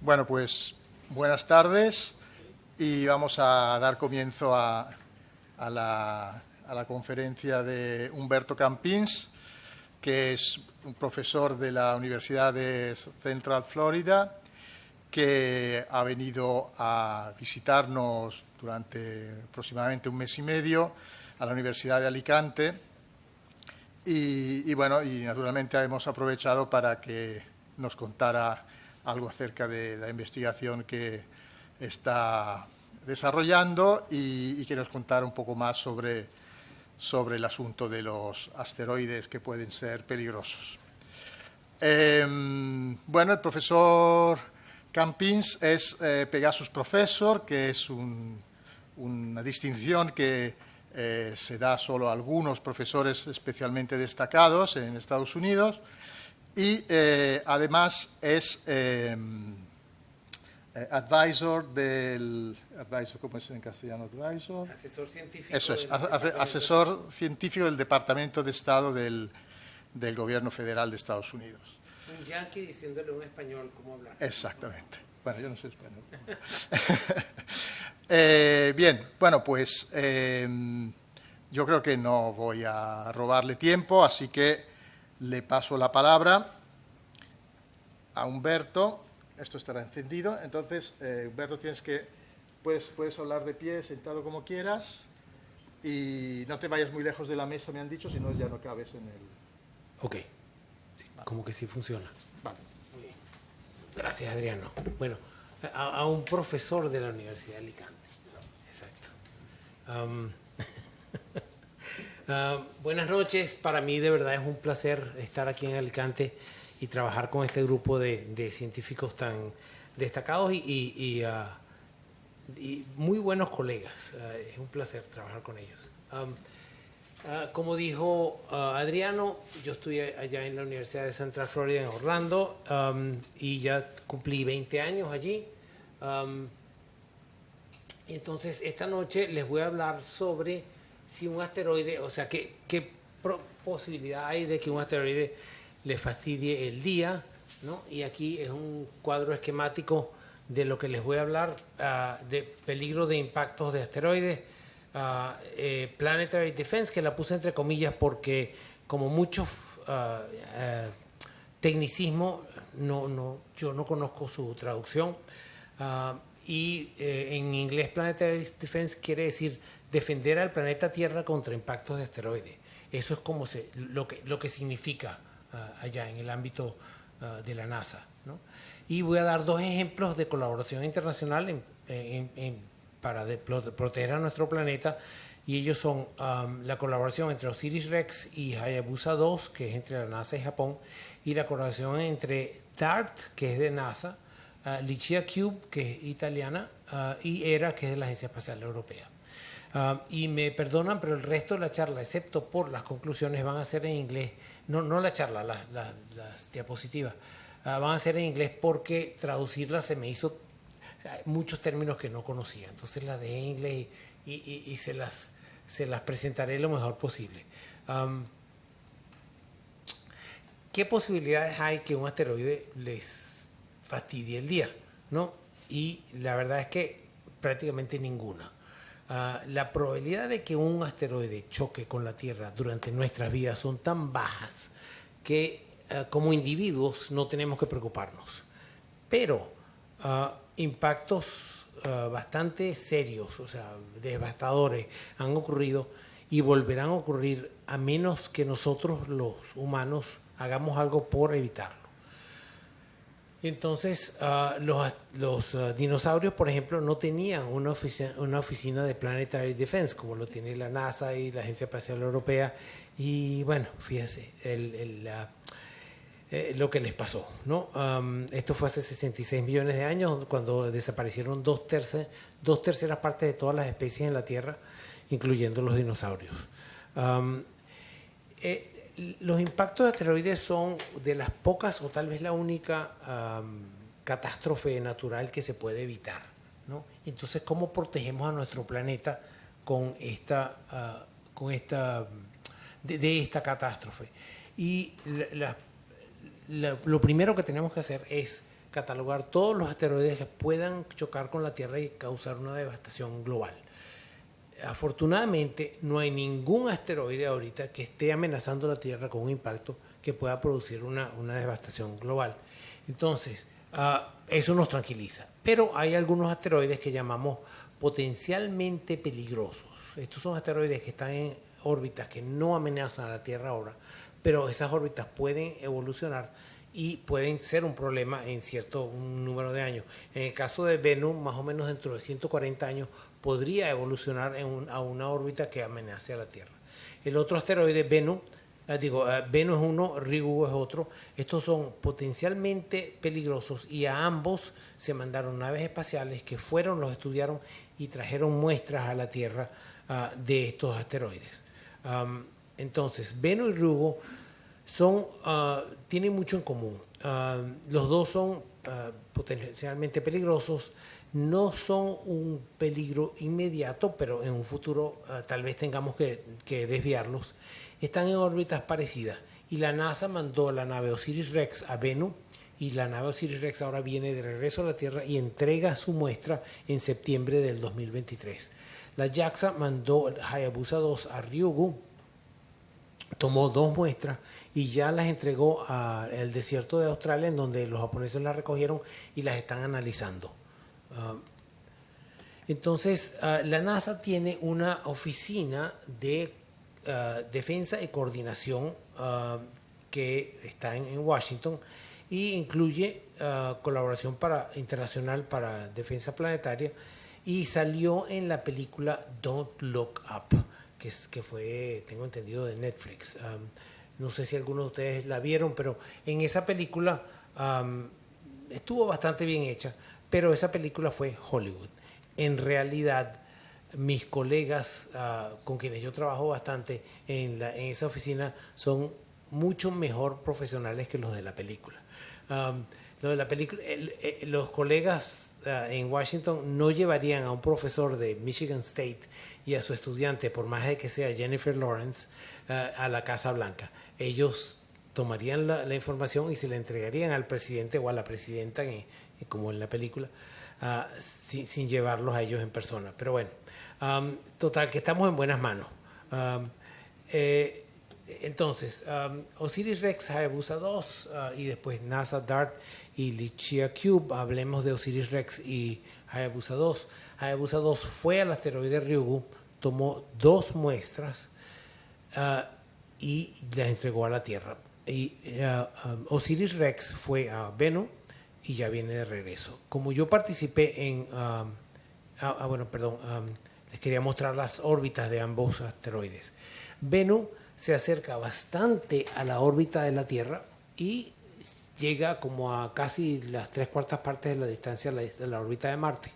Bueno, pues buenas tardes y vamos a dar comienzo a la conferencia de Humberto Campins, que es un profesor de la Universidad de Central Florida, que ha venido a visitarnos durante aproximadamente un mes y medio a la Universidad de Alicante y naturalmente hemos aprovechado para que nos contara algo acerca de la investigación que está desarrollando y que nos contara un poco más sobre el asunto de los asteroides que pueden ser peligrosos. El profesor Campins es Pegasus Professor, que es una distinción que se da solo a algunos profesores especialmente destacados en Estados Unidos, y además es advisor ¿cómo es en castellano? Advisor. Asesor científico. Eso es, asesor científico del Departamento de Estado del Gobierno Federal de Estados Unidos. Un yanqui diciéndole a un español cómo hablar. Exactamente. Bueno, yo no soy español. Bien, bueno, pues yo creo que no voy a robarle tiempo, así que le paso la palabra a Humberto. Esto estará encendido. Entonces, Humberto, puedes hablar de pie, sentado como quieras, y no te vayas muy lejos de la mesa, me han dicho, si no ya no cabes en el... Ok. Sí, como que sí funciona. Vale. Sí. Gracias, Adriano. Bueno, a un profesor de la Universidad de Alicante. Exacto. Buenas noches. Para mí, de verdad, es un placer estar aquí en Alicante y trabajar con este grupo de científicos tan destacados y muy buenos colegas. Es un placer trabajar con ellos. Como dijo Adriano, yo estoy allá en la Universidad de Central Florida en Orlando y ya cumplí 20 años allí. Entonces, esta noche les voy a hablar sobre si un asteroide, o sea, qué posibilidad hay de que un asteroide le fastidie el día, ¿no? Y aquí es un cuadro esquemático de lo que les voy a hablar, de peligro de impactos de asteroides, Planetary Defense, que la puse entre comillas porque como mucho tecnicismo, yo no conozco su traducción, en inglés Planetary Defense quiere decir defender al planeta Tierra contra impactos de asteroides. Eso es como lo que significa allá en el ámbito de la NASA, ¿no? Y voy a dar dos ejemplos de colaboración internacional para proteger a nuestro planeta, y ellos son la colaboración entre OSIRIS-REx y Hayabusa 2, que es entre la NASA y Japón, y la colaboración entre DART, que es de NASA, Licia Cube, que es italiana, y ERA, que es de la Agencia Espacial Europea. Y me perdonan, pero el resto de la charla, excepto por las conclusiones, van a ser en inglés. No la charla, las diapositivas. Van a ser en inglés porque traducirlas se me hizo muchos términos que no conocía. Entonces las dejé en inglés y se las presentaré lo mejor posible. ¿Qué posibilidades hay que un asteroide les fastidie el día, ¿no? Y la verdad es que prácticamente ninguna. La probabilidad de que un asteroide choque con la Tierra durante nuestras vidas son tan bajas que como individuos no tenemos que preocuparnos. Pero impactos bastante serios, o sea, devastadores, han ocurrido y volverán a ocurrir a menos que nosotros los humanos hagamos algo por evitarlo. Entonces, los dinosaurios, por ejemplo, no tenían una oficina de Planetary Defense, como lo tiene la NASA y la Agencia Espacial Europea. Y bueno, fíjese lo que les pasó, ¿no? Esto fue hace 66 millones de años, cuando desaparecieron dos terceras partes de todas las especies en la Tierra, incluyendo los dinosaurios. Los impactos de asteroides son de las pocas o tal vez la única catástrofe natural que se puede evitar, ¿no? Entonces, ¿cómo protegemos a nuestro planeta de esta catástrofe? Y lo primero que tenemos que hacer es catalogar todos los asteroides que puedan chocar con la Tierra y causar una devastación global. Afortunadamente, no hay ningún asteroide ahorita que esté amenazando la Tierra con un impacto que pueda producir una devastación global. Entonces, eso nos tranquiliza. Pero hay algunos asteroides que llamamos potencialmente peligrosos. Estos son asteroides que están en órbitas que no amenazan a la Tierra ahora, pero esas órbitas pueden evolucionar y pueden ser un problema en un número de años. En el caso de Venus, más o menos dentro de 140 años, podría evolucionar a una órbita que amenace a la Tierra. El otro asteroide, Venus es uno, Ryugu es otro. Estos son potencialmente peligrosos y a ambos se mandaron naves espaciales que los estudiaron y trajeron muestras a la Tierra de estos asteroides. Entonces, Venus y Ryugu tienen mucho en común. Los dos son potencialmente peligrosos, no son un peligro inmediato, pero en un futuro tal vez tengamos que desviarlos. Están en órbitas parecidas y la NASA mandó la nave OSIRIS-REx a Venus y la nave OSIRIS-REx ahora viene de regreso a la Tierra y entrega su muestra en septiembre del 2023. La JAXA mandó Hayabusa 2 a Ryugu, tomó 2 muestras y ya las entregó al desierto de Australia, en donde los japoneses las recogieron y las están analizando. Entonces, la NASA tiene una oficina de defensa y coordinación que está en Washington y incluye colaboración internacional para defensa planetaria, y salió en la película Don't Look Up, que fue, tengo entendido, de Netflix. No sé si algunos de ustedes la vieron, pero en esa película estuvo bastante bien hecha, pero esa película fue Hollywood. En realidad, mis colegas con quienes yo trabajo bastante en esa oficina son mucho mejor profesionales que los de la película. Los colegas en Washington no llevarían a un profesor de Michigan State y a su estudiante, por más de que sea Jennifer Lawrence, a la Casa Blanca. Ellos tomarían la información y se la entregarían al presidente o a la presidenta, como en la película, sin llevarlos a ellos en persona. Pero bueno, total, que estamos en buenas manos. Entonces, OSIRIS-REx, Hayabusa 2 y después NASA DART y Lichia Cube. Hablemos de OSIRIS-REx y Hayabusa 2. Hayabusa 2 fue al asteroide Ryugu, tomó 2 muestras y las entregó a la Tierra. Y OSIRIS-REx fue a Venus y ya viene de regreso. Como yo participé en... les quería mostrar las órbitas de ambos asteroides. Venus se acerca bastante a la órbita de la Tierra y llega como a casi las 3/4 partes de la distancia de la órbita de Marte.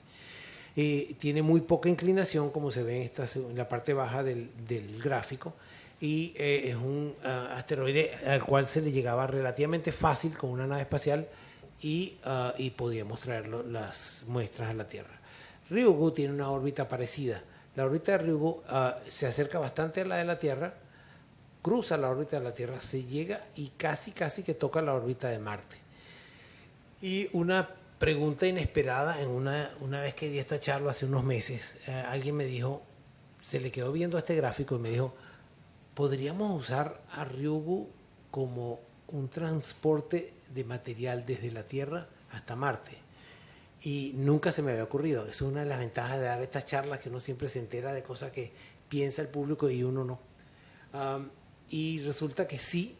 Tiene muy poca inclinación, como se ve en la parte baja del gráfico, y es un asteroide al cual se le llegaba relativamente fácil con una nave espacial y podíamos traer las muestras a la Tierra. Ryugu tiene una órbita parecida. La órbita de Ryugu se acerca bastante a la de la Tierra, cruza la órbita de la Tierra, se llega y casi que toca la órbita de Marte. Y una pregunta inesperada, una vez que di esta charla hace unos meses, alguien me dijo, se le quedó viendo este gráfico y me dijo, ¿podríamos usar a Ryugu como un transporte de material desde la Tierra hasta Marte? Y nunca se me había ocurrido. Es una de las ventajas de dar estas charlas, que uno siempre se entera de cosas que piensa el público y uno no. Y resulta que sí,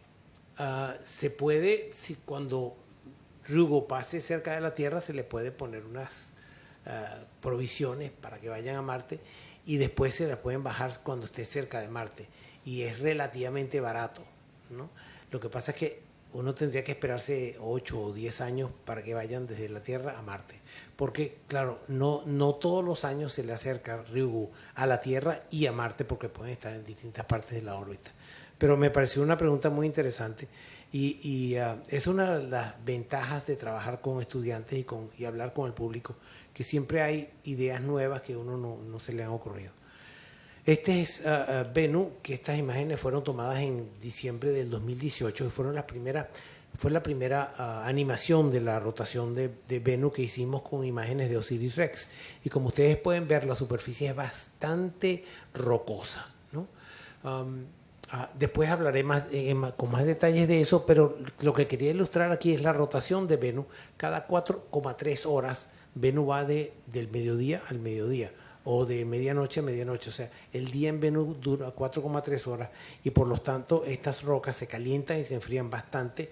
se puede, cuando Ryugu pase cerca de la Tierra, se le puede poner unas provisiones para que vayan a Marte y después se las pueden bajar cuando esté cerca de Marte. Y es relativamente barato, ¿no? Lo que pasa es que uno tendría que esperarse 8 o 10 años para que vayan desde la Tierra a Marte. Porque, claro, no todos los años se le acerca Ryugu a la Tierra y a Marte, porque pueden estar en distintas partes de la órbita. Pero me pareció una pregunta muy interesante y es una de las ventajas de trabajar con estudiantes y hablar con el público, que siempre hay ideas nuevas que a uno no se le han ocurrido. Este es Venus, que estas imágenes fueron tomadas en diciembre del 2018 y fueron las primeras fue la primera animación de la rotación de Venus que hicimos con imágenes de Osiris-Rex. Y como ustedes pueden ver, la superficie es bastante rocosa, ¿no? Después hablaré con más detalles de eso, pero lo que quería ilustrar aquí es la rotación de Venus. Cada 4,3 horas Venus va del mediodía al mediodía, o de medianoche a medianoche. O sea, el día en Venus dura 4,3 horas y por lo tanto estas rocas se calientan y se enfrían bastante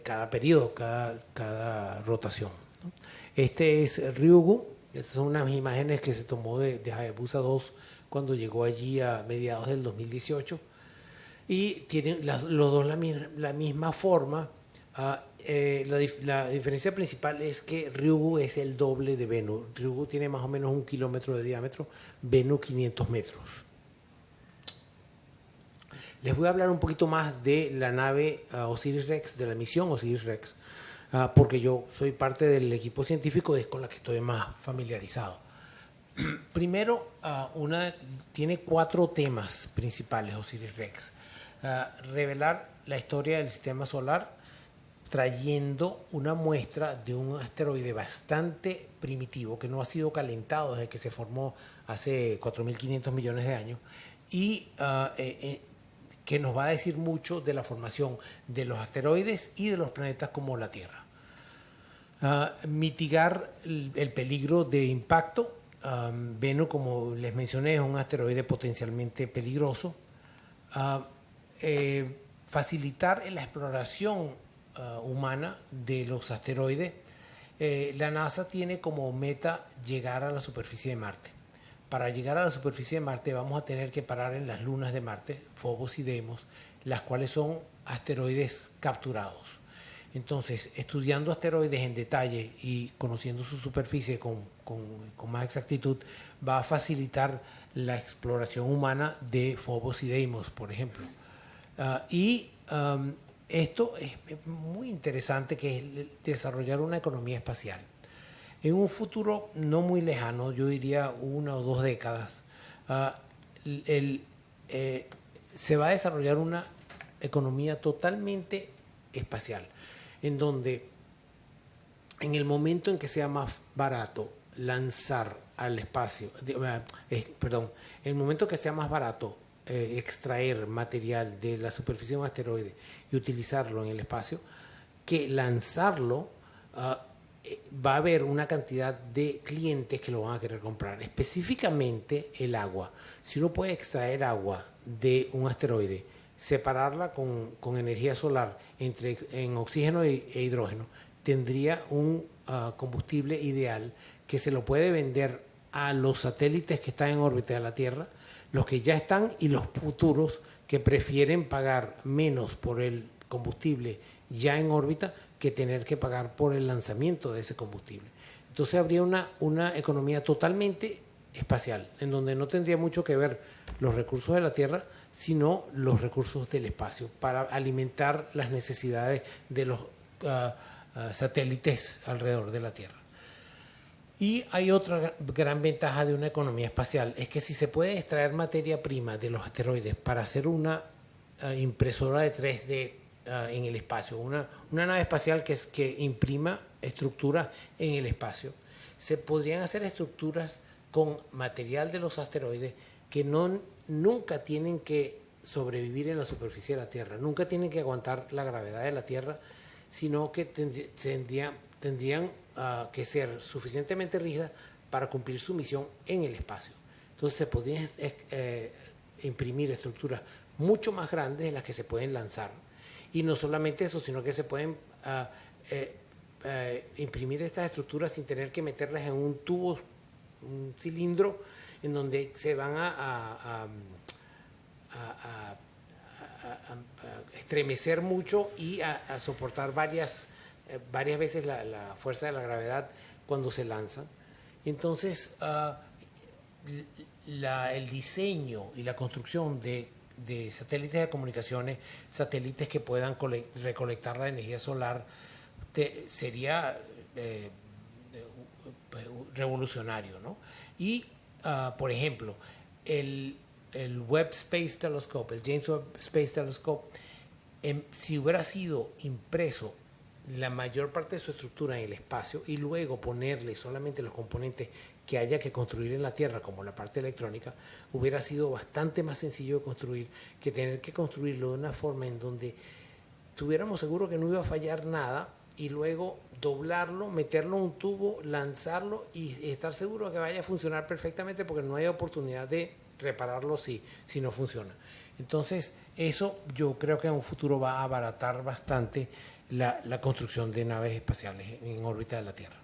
cada periodo, cada rotación, ¿no? Este es Ryugu. Estas son unas imágenes que se tomó de Hayabusa 2 cuando llegó allí a mediados del 2018. Y tienen los dos la misma forma. La diferencia principal es que Ryugu es el doble de Venus. Ryugu tiene más o menos 1 kilómetro de diámetro, Venus 500 metros. Les voy a hablar un poquito más de la nave Osiris-Rex, de la misión Osiris-Rex, porque yo soy parte del equipo científico, es con la que estoy más familiarizado. Primero, tiene 4 temas principales Osiris-Rex. Revelar la historia del sistema solar, trayendo una muestra de un asteroide bastante primitivo que no ha sido calentado desde que se formó hace 4.500 millones de años y que nos va a decir mucho de la formación de los asteroides y de los planetas como la Tierra. Mitigar el peligro de impacto. Venus, como les mencioné, es un asteroide potencialmente peligroso. Facilitar la exploración humana de los asteroides. La NASA tiene como meta llegar a la superficie de Marte. Para llegar a la superficie de Marte vamos a tener que parar en las lunas de Marte, Phobos y Deimos, las cuales son asteroides capturados. Entonces, estudiando asteroides en detalle y conociendo su superficie con más exactitud, va a facilitar la exploración humana de Phobos y Deimos, por ejemplo. Esto es muy interesante, que es desarrollar una economía espacial. En un futuro no muy lejano, yo diría 1 o 2 décadas, se va a desarrollar una economía totalmente espacial, en donde en el momento en que sea más barato lanzar al espacio, en el momento que sea más barato extraer material de la superficie de un asteroide y utilizarlo en el espacio, que lanzarlo, va a haber una cantidad de clientes que lo van a querer comprar. Específicamente el agua. Si uno puede extraer agua de un asteroide, separarla con energía solar en oxígeno e hidrógeno, tendría un combustible ideal que se lo puede vender a los satélites que están en órbita de la Tierra, los que ya están y los futuros que prefieren pagar menos por el combustible ya en órbita que tener que pagar por el lanzamiento de ese combustible. Entonces habría una economía totalmente espacial, en donde no tendría mucho que ver los recursos de la Tierra, sino los recursos del espacio, para alimentar las necesidades de los satélites alrededor de la Tierra. Y hay otra gran ventaja de una economía espacial, es que si se puede extraer materia prima de los asteroides para hacer una impresora de 3D en el espacio, una nave espacial que imprima estructuras en el espacio, se podrían hacer estructuras con material de los asteroides que nunca tienen que sobrevivir en la superficie de la Tierra, nunca tienen que aguantar la gravedad de la Tierra, sino que tendrían que ser suficientemente rígidas para cumplir su misión en el espacio. Entonces se podrían imprimir estructuras mucho más grandes de las que se pueden lanzar. Y no solamente eso, sino que se pueden imprimir estas estructuras sin tener que meterlas en un tubo, un cilindro, en donde se van a estremecer mucho y a soportar varias veces la fuerza de la gravedad cuando se lanzan. Entonces, el diseño y la construcción de satélites de comunicaciones, satélites que puedan recolectar la energía solar, sería revolucionario, ¿no? Y, por ejemplo, el Webb Space Telescope, el James Webb Space Telescope, si hubiera sido impreso la mayor parte de su estructura en el espacio y luego ponerle solamente los componentes que haya que construir en la Tierra, como la parte electrónica, hubiera sido bastante más sencillo de construir que tener que construirlo de una forma en donde tuviéramos seguro que no iba a fallar nada y luego doblarlo, meterlo en un tubo, lanzarlo y estar seguro de que vaya a funcionar perfectamente porque no hay oportunidad de repararlo si no funciona. Entonces, eso yo creo que en un futuro va a abaratar bastante la construcción de naves espaciales en órbita de la Tierra.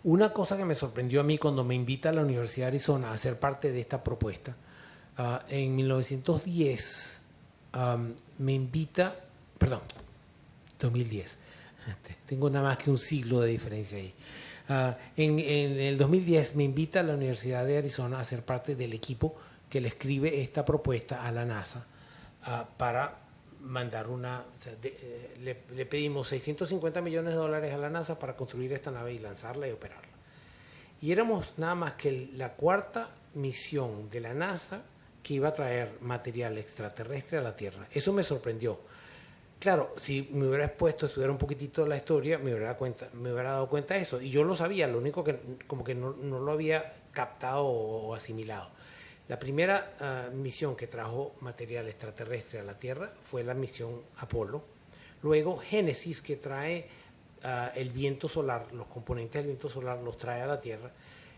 Una cosa que me sorprendió a mí cuando me invita a la Universidad de Arizona a ser parte de esta propuesta, en 1910 me invita, perdón, 2010, tengo nada más que un siglo de diferencia ahí. En el 2010 me invita a la Universidad de Arizona a ser parte del equipo que le escribe esta propuesta a la NASA para mandar le pedimos $650 millones a la NASA para construir esta nave y lanzarla y operarla. Y éramos nada más que la cuarta misión de la NASA que iba a traer material extraterrestre a la Tierra. Eso me sorprendió. Claro, si me hubiera expuesto a estudiar un poquitito la historia, me hubiera dado cuenta de eso. Y yo lo sabía, lo único que como que no lo había captado o asimilado. La primera misión que trajo material extraterrestre a la Tierra fue la misión Apolo. Luego Génesis, que trae el viento solar, los componentes del viento solar los trae a la Tierra.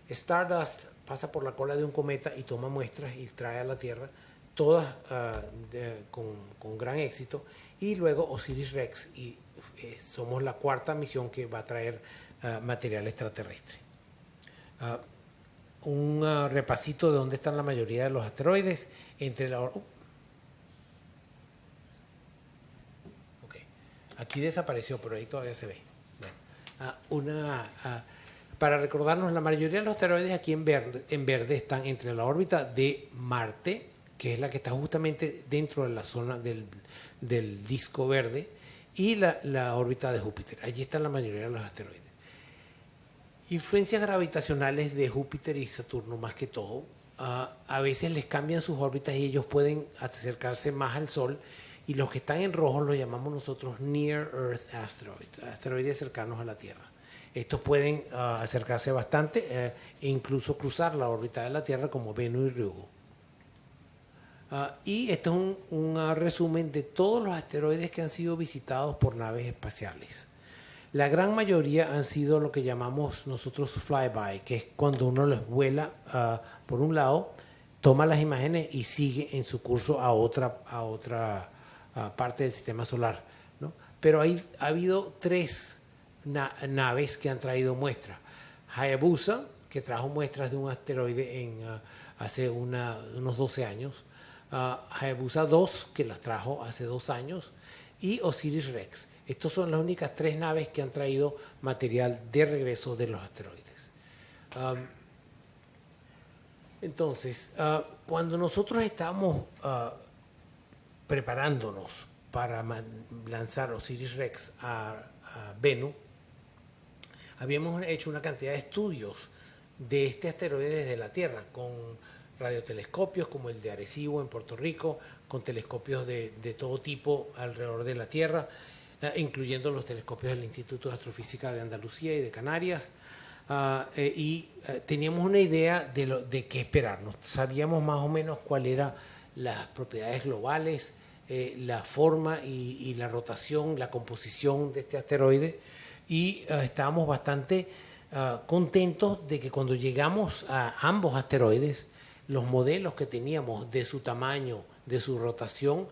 Stardust pasa por la cola de un cometa y toma muestras y trae a la Tierra, todas con gran éxito. Y luego Osiris-Rex, y somos la cuarta misión que va a traer material extraterrestre. Un repasito de dónde están la mayoría de los asteroides entre la aquí desapareció, pero ahí todavía se ve. Bueno, para recordarnos, la mayoría de los asteroides aquí en verde están entre la órbita de Marte, que es la que está justamente dentro de la zona del disco verde, y la órbita de Júpiter. Allí están la mayoría de los asteroides. Influencias gravitacionales de Júpiter y Saturno más que todo, a veces les cambian sus órbitas y ellos pueden acercarse más al Sol, y los que están en rojo los llamamos nosotros Near Earth Asteroids, asteroides cercanos a la Tierra. Estos pueden acercarse bastante e incluso cruzar la órbita de la Tierra, como Venus y Ryugu. Y este es un resumen de todos los asteroides que han sido visitados por naves espaciales. La gran mayoría han sido lo que llamamos nosotros flyby, que es cuando uno les vuela por un lado, toma las imágenes y sigue en su curso a otra parte del sistema solar, ¿no? Pero ha habido tres naves que han traído muestras. Hayabusa, que trajo muestras de un asteroide hace unos 12 años. Hayabusa 2, que las trajo hace 2 años. Y Osiris-Rex. Estas son las únicas 3 naves que han traído material de regreso de los asteroides. Entonces, cuando nosotros estábamos preparándonos para lanzar Osiris-Rex a Venus, habíamos hecho una cantidad de estudios de este asteroide desde la Tierra, con radiotelescopios como el de Arecibo en Puerto Rico, con telescopios de todo tipo alrededor de la Tierra, incluyendo los telescopios del Instituto de Astrofísica de Andalucía y de Canarias, teníamos una idea de qué esperarnos. Sabíamos más o menos cuáles eran las propiedades globales, la forma y la rotación, la composición de este asteroide, y estábamos bastante contentos de que cuando llegamos a ambos asteroides, los modelos que teníamos de su tamaño, de su rotación,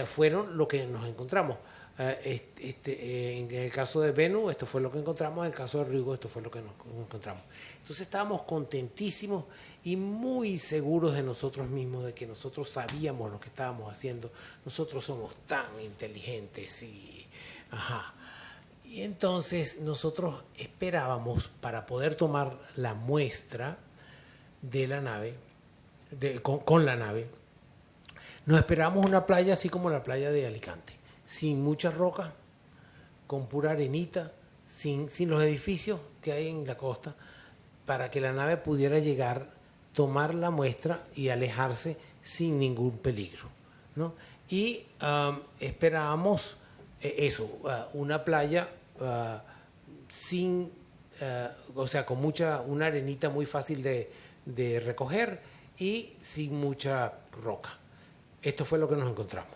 fueron lo que nos encontramos. En el caso de Venus, esto fue lo que encontramos. En el caso de Ryugu, esto fue lo que nos encontramos. Entonces estábamos contentísimos y muy seguros de nosotros mismos, de que nosotros sabíamos lo que estábamos haciendo. Nosotros somos tan inteligentes y entonces nosotros esperábamos, para poder tomar la muestra de la nave, con la nave, nos esperábamos una playa así como la playa de Alicante, sin muchas rocas, con pura arenita, sin los edificios que hay en la costa, para que la nave pudiera llegar, tomar la muestra y alejarse sin ningún peligro, ¿no? Y esperábamos una playa sin, o sea, con una arenita muy fácil de recoger y sin mucha roca. Esto fue lo que nos encontramos.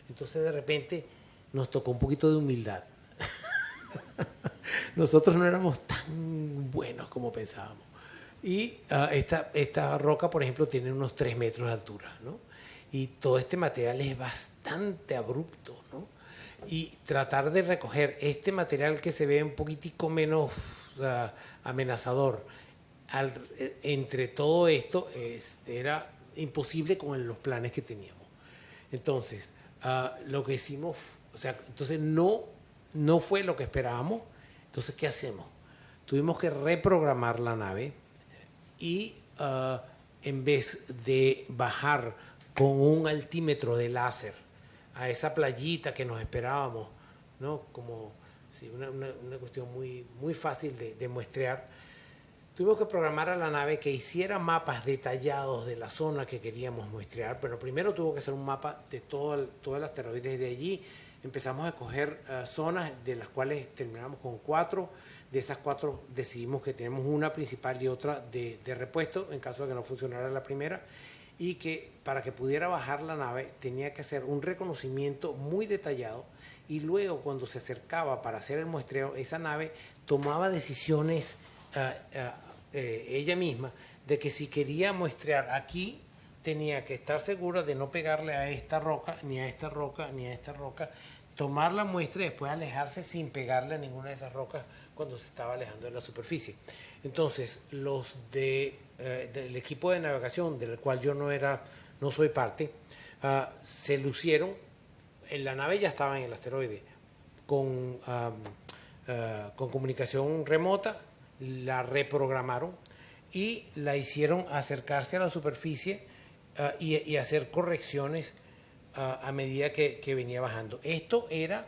Entonces de repente nos tocó un poquito de humildad. Nosotros no éramos tan buenos como pensábamos. Y esta roca, por ejemplo, tiene unos 3 metros de altura, ¿no? Y todo este material es bastante abrupto, ¿no? Y tratar de recoger este material que se ve un poquitico menos amenazador entre todo esto era imposible con los planes que teníamos. Entonces, lo que hicimos, o sea, entonces no fue lo que esperábamos. Entonces, ¿qué hacemos? Tuvimos que reprogramar la nave y en vez de bajar con un altímetro de láser a esa playita que nos esperábamos, ¿no? Como una cuestión muy, muy fácil de muestrear, tuvimos que programar a la nave que hiciera mapas detallados de la zona que queríamos muestrear, pero primero tuvo que hacer un mapa de todo el asteroide. De allí empezamos a escoger zonas de las cuales terminamos con 4. De esas 4 decidimos que tenemos una principal y otra de repuesto en caso de que no funcionara la primera, y que para que pudiera bajar la nave tenía que hacer un reconocimiento muy detallado, y luego cuando se acercaba para hacer el muestreo, esa nave tomaba decisiones ella misma de que si quería muestrear aquí tenía que estar segura de no pegarle a esta roca, ni a esta roca, ni a esta roca, tomar la muestra y después alejarse sin pegarle a ninguna de esas rocas cuando se estaba alejando de la superficie. Entonces, los del equipo de navegación, del cual yo no soy parte, se lucieron. La nave ya estaba en el asteroide con comunicación remota, la reprogramaron y la hicieron acercarse a la superficie y hacer correcciones a medida que venía bajando. Esto era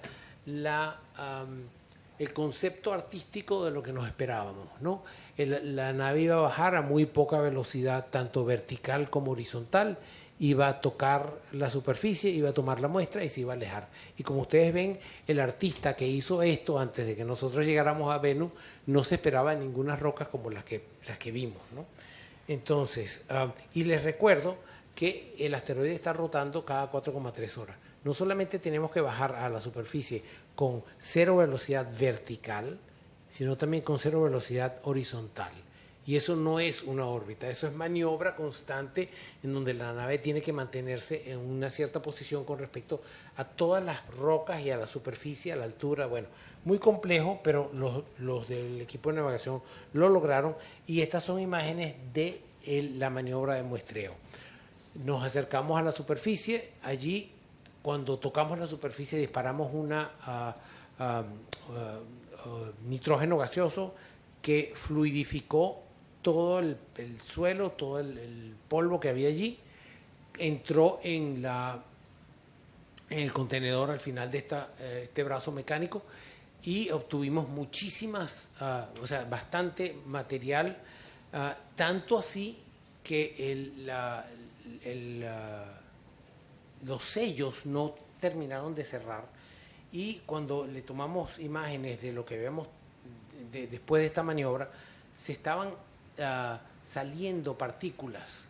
el concepto artístico de lo que nos esperábamos, ¿no? La nave iba a bajar a muy poca velocidad, tanto vertical como horizontal, iba a tocar la superficie, iba a tomar la muestra y se iba a alejar. Y como ustedes ven, el artista que hizo esto antes de que nosotros llegáramos a Venus no se esperaba ninguna rocas como las que vimos, ¿no? Entonces, y les recuerdo que el asteroide está rotando cada 4,3 horas. No solamente tenemos que bajar a la superficie con 0 velocidad vertical, sino también con 0 velocidad horizontal. Y eso no es una órbita, eso es maniobra constante en donde la nave tiene que mantenerse en una cierta posición con respecto a todas las rocas y a la superficie, a la altura. Bueno, muy complejo, pero los del equipo de navegación lo lograron, y estas son imágenes de la maniobra de muestreo. Nos acercamos a la superficie, allí cuando tocamos la superficie disparamos nitrógeno gaseoso que fluidificó todo el suelo, todo el polvo que había allí, entró en el contenedor al final de este brazo mecánico, y obtuvimos bastante material, tanto así que los sellos no terminaron de cerrar, y cuando le tomamos imágenes de lo que vemos después de esta maniobra, se estaban saliendo partículas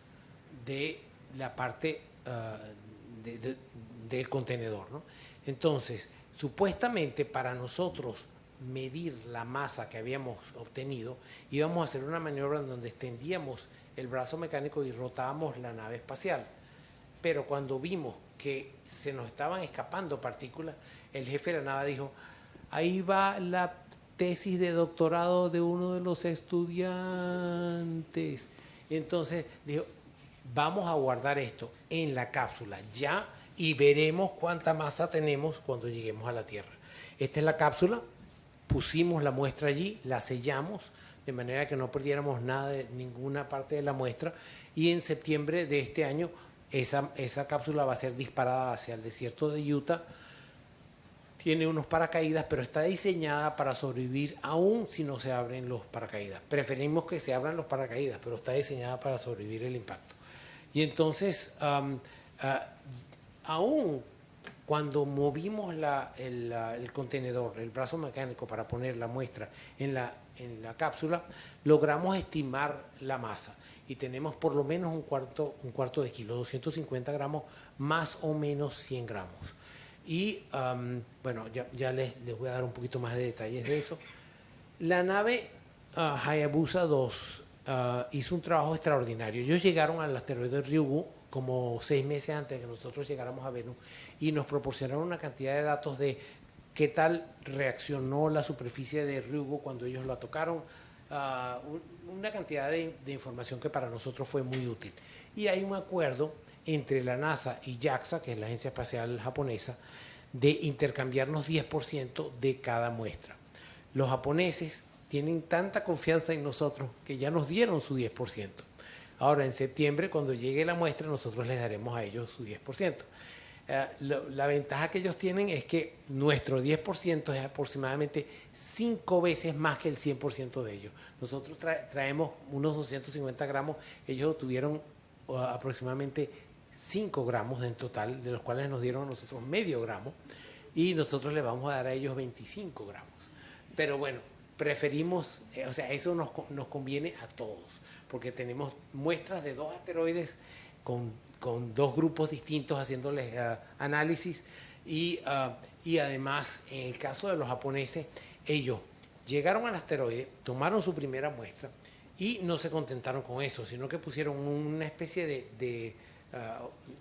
de la parte del contenedor, ¿no? Entonces, supuestamente para nosotros medir la masa que habíamos obtenido, íbamos a hacer una maniobra en donde extendíamos el brazo mecánico y rotábamos la nave espacial. Pero cuando vimos que se nos estaban escapando partículas, el jefe de la nave dijo: ahí va la tesis de doctorado de uno de los estudiantes. Y entonces dijo: vamos a guardar esto en la cápsula ya y veremos cuánta masa tenemos cuando lleguemos a la Tierra. Esta es la cápsula, pusimos la muestra allí, la sellamos de manera que no perdiéramos nada de ninguna parte de la muestra, y en septiembre de este año esa cápsula va a ser disparada hacia el desierto de Utah. Tiene unos paracaídas, pero está diseñada para sobrevivir aún si no se abren los paracaídas. Preferimos que se abran los paracaídas, pero está diseñada para sobrevivir el impacto. Y entonces, aún cuando movimos el contenedor, el brazo mecánico para poner la muestra en la cápsula, logramos estimar la masa y tenemos por lo menos un cuarto de kilo, 250 gramos, más o menos 100 gramos. Y bueno, ya les voy a dar un poquito más de detalles de eso. La nave Hayabusa 2 hizo un trabajo extraordinario. Ellos llegaron al asteroide Ryugu como 6 meses antes de que nosotros llegáramos a Venus y nos proporcionaron una cantidad de datos de qué tal reaccionó la superficie de Ryugu cuando ellos la tocaron, una cantidad de información que para nosotros fue muy útil. Y hay un acuerdo entre la NASA y JAXA, que es la Agencia Espacial Japonesa, de intercambiarnos 10% de cada muestra. Los japoneses tienen tanta confianza en nosotros que ya nos dieron su 10%. Ahora, en septiembre, cuando llegue la muestra, nosotros les daremos a ellos su 10%. La ventaja que ellos tienen es que nuestro 10% es aproximadamente 5 veces más que el 100% de ellos. Nosotros traemos unos 250 gramos, ellos obtuvieron aproximadamente 5 gramos en total, de los cuales nos dieron a nosotros medio gramo, y nosotros les vamos a dar a ellos 25 gramos. Pero bueno, preferimos, o sea, eso nos conviene a todos, porque tenemos muestras de 2 asteroides con 2 grupos distintos haciéndoles análisis y además, en el caso de los japoneses, ellos llegaron al asteroide, tomaron su primera muestra y no se contentaron con eso, sino que pusieron una especie de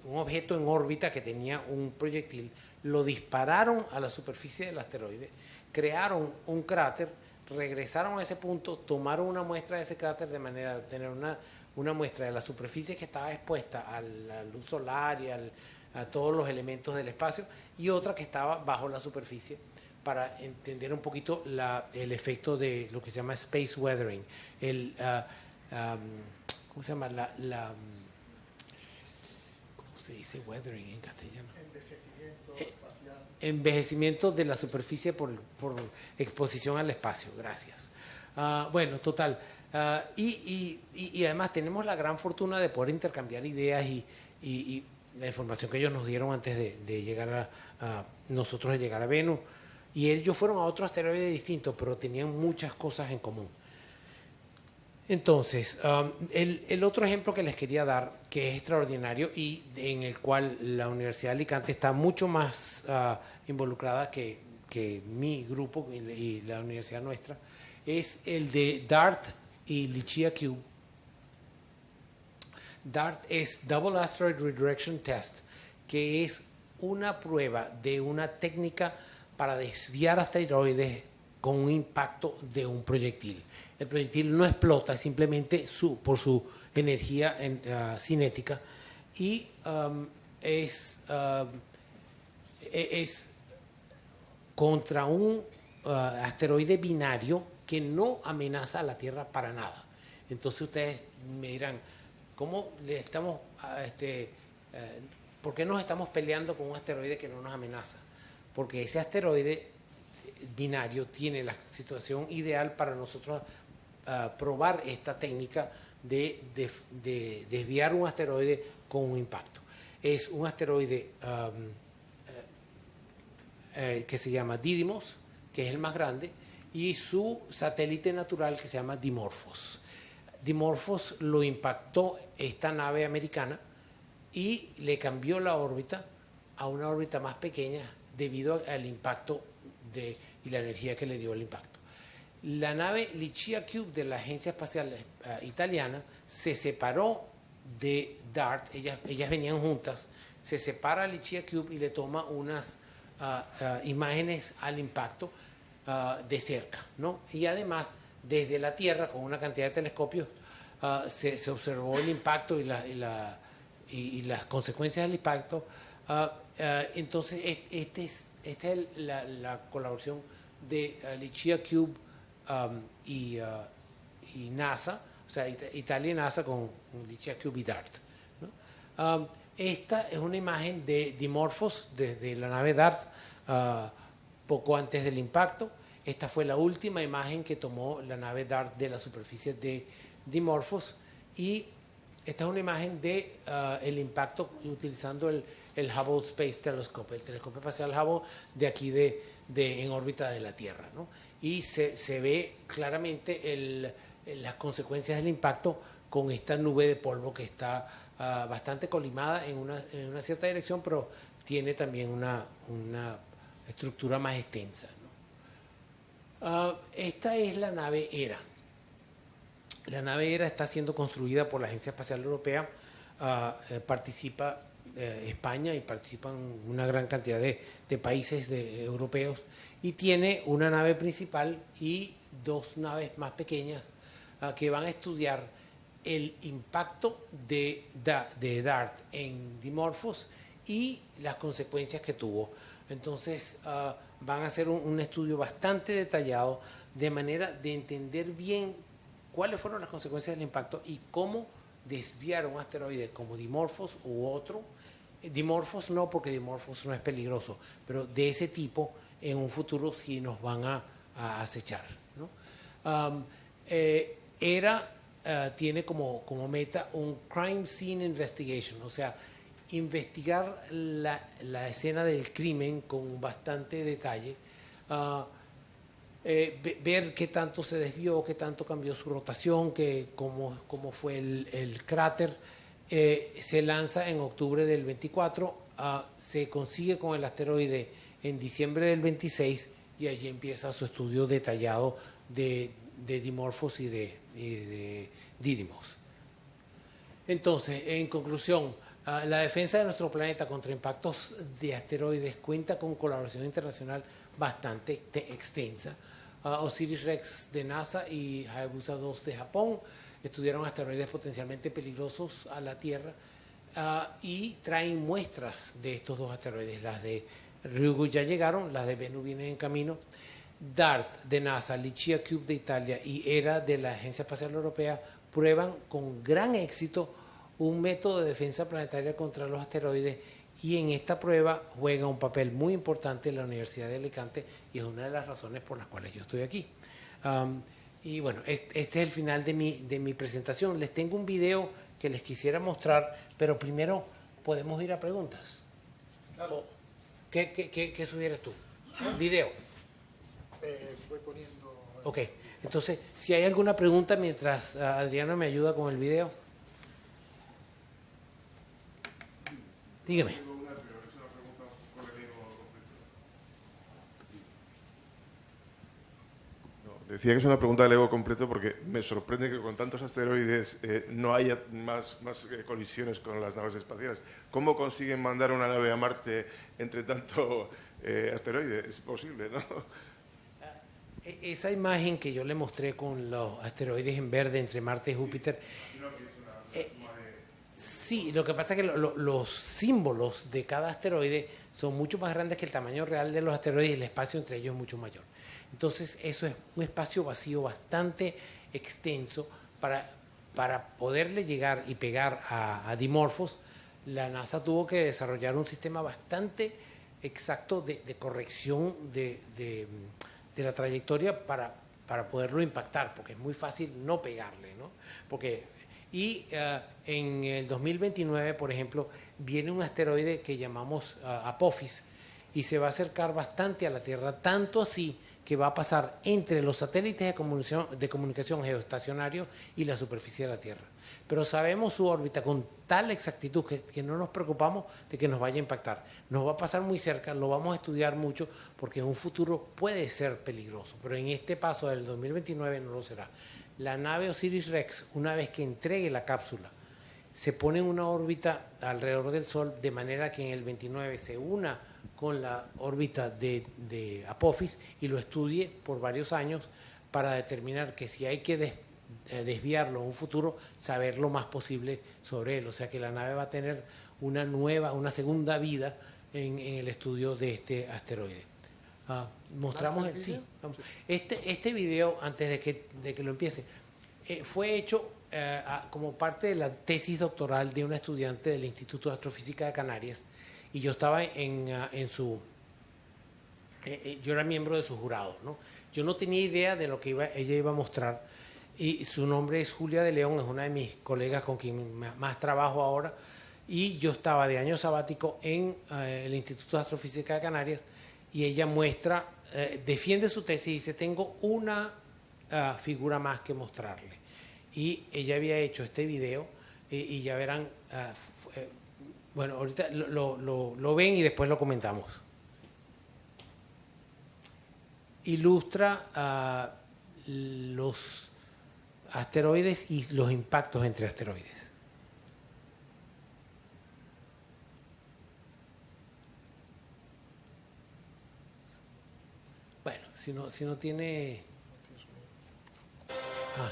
un objeto en órbita que tenía un proyectil, lo dispararon a la superficie del asteroide, crearon un cráter, regresaron a ese punto, tomaron una muestra de ese cráter de manera de tener una muestra de la superficie que estaba expuesta a la luz solar y a todos los elementos del espacio, y otra que estaba bajo la superficie, para entender un poquito el efecto de lo que se llama space weathering, ¿cómo se llama? ¿Cómo se dice weathering en castellano? Envejecimiento de la superficie por exposición al espacio. Gracias. Bueno, total. Y además tenemos la gran fortuna de poder intercambiar ideas y la información que ellos nos dieron antes de llegar nosotros de llegar a Venus. Y ellos fueron a otro asteroide distinto, pero tenían muchas cosas en común. Entonces, el otro ejemplo que les quería dar, que es extraordinario y en el cual la Universidad de Alicante está mucho más involucrada que mi grupo y la universidad nuestra, es el de DART y Lichia Cube. DART es Double Asteroid Redirection Test, que es una prueba de una técnica para desviar asteroides con un impacto de un proyectil. El proyectil no explota, simplemente por su energía cinética, y es contra un asteroide binario que no amenaza a la Tierra para nada. Entonces ustedes me dirán, ¿cómo le estamos, por qué nos estamos peleando con un asteroide que no nos amenaza? Porque ese asteroide binario tiene la situación ideal para nosotros probar esta técnica de desviar un asteroide con un impacto. Es un asteroide que se llama Didymos, que es el más grande, y su satélite natural que se llama Dimorphos. Dimorphos lo impactó esta nave americana y le cambió la órbita a una órbita más pequeña debido al impacto y la energía que le dio el impacto. La nave Lichia Cube de la Agencia Espacial Italiana se separó de DART, ellas venían juntas, se separa Lichia Cube y le toma unas imágenes al impacto de cerca, ¿no? Y además, desde la Tierra, con una cantidad de telescopios, se observó el impacto y las consecuencias del impacto. Entonces, esta es la colaboración de Lichia Cube y NASA, o sea, Italia y NASA con Lichia Cube y DART, ¿no? Esta es una imagen de Dimorphos desde la nave DART poco antes del impacto. Esta fue la última imagen que tomó la nave DART de la superficie de Dimorphos, y esta es una imagen de el impacto utilizando el Hubble Space Telescope, el telescopio espacial Hubble de aquí en órbita de la Tierra, ¿no? Y se ve claramente las consecuencias del impacto con esta nube de polvo que está bastante colimada en una cierta dirección, pero tiene también una estructura más extensa, ¿no? Esta es la nave ERA. La nave ERA está siendo construida por la Agencia Espacial Europea, participa España y participan una gran cantidad de países europeos, y tiene una nave principal y dos naves más pequeñas que van a estudiar el impacto de DART en Dimorphos y las consecuencias que tuvo. Entonces van a hacer un estudio bastante detallado de manera de entender bien cuáles fueron las consecuencias del impacto y cómo desviar un asteroide como Dimorphos u otro. Dimorphos no, porque Dimorphos no es peligroso, pero de ese tipo en un futuro sí nos van a acechar, ¿no? ERA tiene como meta un Crime Scene Investigation, o sea, investigar la escena del crimen con bastante detalle, ver qué tanto se desvió, qué tanto cambió su rotación, cómo fue el cráter. Se lanza en octubre del 24, se consigue con el asteroide en diciembre del 26 y allí empieza su estudio detallado de Dimorphos y de Didymos. Entonces, en conclusión, la defensa de nuestro planeta contra impactos de asteroides cuenta con colaboración internacional bastante extensa. OSIRIS-REx de NASA y Hayabusa 2 de Japón estudiaron asteroides potencialmente peligrosos a la Tierra y traen muestras de estos dos asteroides. Las de Ryugu ya llegaron, las de Bennu vienen en camino. DART de NASA, Licia Cube de Italia y ERA de la Agencia Espacial Europea prueban con gran éxito un método de defensa planetaria contra los asteroides, y en esta prueba juega un papel muy importante la Universidad de Alicante y es una de las razones por las cuales yo estoy aquí. Y bueno, este es el final de mi presentación. Les tengo un video que les quisiera mostrar, pero primero podemos ir a preguntas. Claro. ¿Qué sugieres tú? ¿Video? Voy poniendo... Ok, entonces, si hay alguna pregunta mientras Adriano me ayuda con el video. Dígame. Decía que es una pregunta de Lego completo porque me sorprende que con tantos asteroides no haya más colisiones con las naves espaciales. ¿Cómo consiguen mandar una nave a Marte entre tanto asteroide? Es posible, ¿no? Esa imagen que yo le mostré con los asteroides en verde entre Marte y Júpiter. Sí, lo que pasa es que los símbolos de cada asteroide son mucho más grandes que el tamaño real de los asteroides y el espacio entre ellos es mucho mayor. Entonces, eso es un espacio vacío bastante extenso para poderle llegar y pegar a Dimorphos. La NASA tuvo que desarrollar un sistema bastante exacto de corrección de la trayectoria para poderlo impactar, porque es muy fácil no pegarle, ¿no? En el 2029, por ejemplo, viene un asteroide que llamamos Apophis y se va a acercar bastante a la Tierra, tanto así que va a pasar entre los satélites de comunicación geoestacionarios y la superficie de la Tierra. Pero sabemos su órbita con tal exactitud que no nos preocupamos de que nos vaya a impactar. Nos va a pasar muy cerca, lo vamos a estudiar mucho porque en un futuro puede ser peligroso, pero en este paso del 2029 no lo será. La nave OSIRIS-REx, una vez que entregue la cápsula, se pone en una órbita alrededor del Sol de manera que en el 29 se una con la órbita de Apophis y lo estudie por varios años para determinar que si hay que desviarlo en un futuro, saber lo más posible sobre él. O sea que la nave va a tener una segunda vida en el estudio de este asteroide. Mostramos el sí. Vamos. Este video, antes de que lo empiece, fue hecho como parte de la tesis doctoral de una estudiante del Instituto de Astrofísica de Canarias, y yo estaba yo era miembro de su jurado, ¿no? Yo no tenía idea de lo que ella iba a mostrar, y su nombre es Julia de León, es una de mis colegas con quien más trabajo ahora, y yo estaba de año sabático en el Instituto de Astrofísica de Canarias, y ella muestra, defiende su tesis y dice, tengo una figura más que mostrarle. Y ella había hecho este video, y ya verán, bueno, ahorita lo ven y después lo comentamos. Ilustra los asteroides y los impactos entre asteroides. Bueno, si no tiene... Ah.